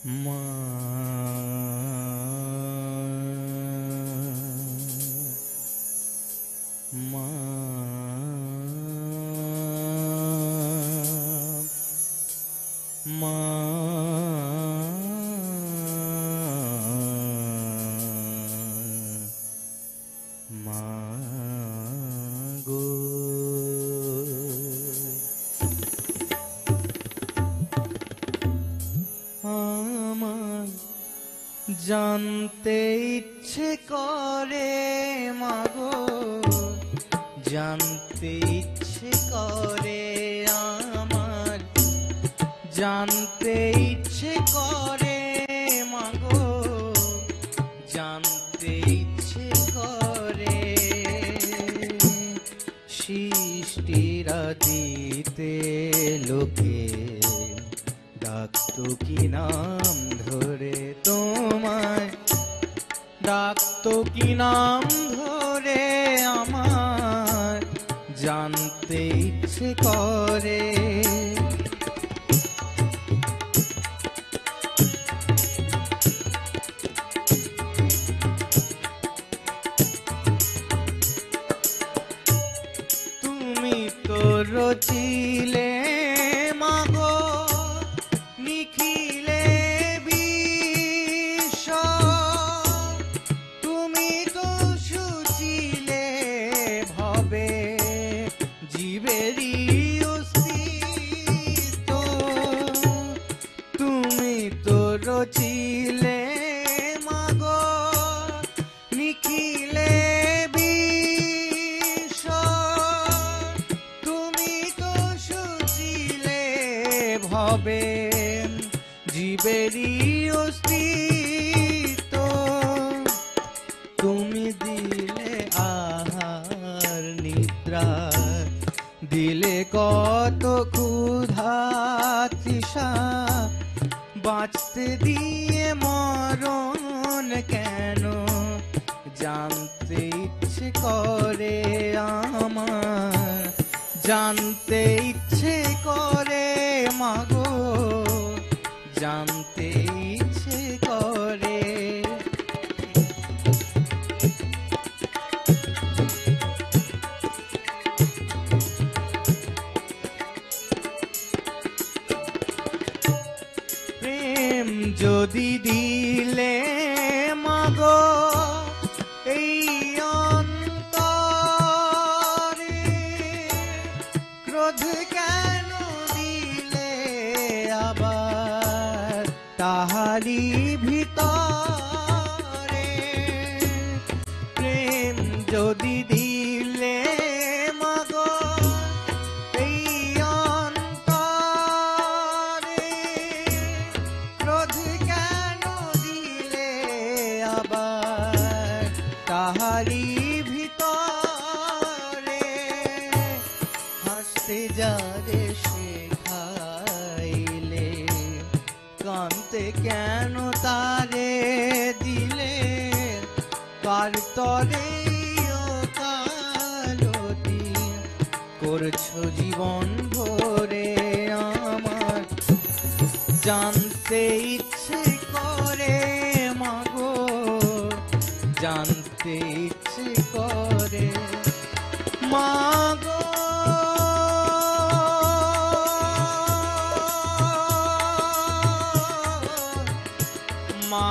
মা মা মা মা গো আমার জানতে ইচ্ছে করে মাগো, জানতে ইচ্ছে করে আমার, জানতে ইচ্ছে করে মাগো, জানতে ইচ্ছে করে সৃষ্টিরা দিতে লোকে ডাকতো কি নাম ধরে, তোমায় ডাকতো কি নাম ধরে, আমার জানতে ইচ্ছে করে। তুমি তো রচিলে মাগো নিখিলে বিশ্ব, তুমি তো সুচিলে ভবে জীবেরই অস্তিত্ব, তুমি তো রচিলে মাগো নিখিলে বিশ্ব, তুমি তো সুচিলে ভবে জীবেরই অস্তিত্ব, তুমি দিলে আহার নিদ্রা, দিলে কত ক্ষুধা তৃষা, বাঁচতে দিয়ে মরণ কেন জানতে ইচ্ছে করে আমার, জানতে ইচ্ছে করে মাগো, জানতে ইচ্ছে করে। প্রেম যদি দিলে মাগো এই অন্তরে, ক্রোধ কেন দিলে আবার তাহারি ভিতরে, প্রেম যদি দিলে মাগো এই অন্তরে, ক্রোধ কেন দিলে আবার তাহারি ভিতরে, হাসতে যারে শেখাইলে কান্তে কেন তারে দিলে, কার তরে ও কালতি করছো জীবন ভরে, আমার জানতে ইচ্ছে করে মাগো, জানতে ইচ্ছে করে মাগো। মা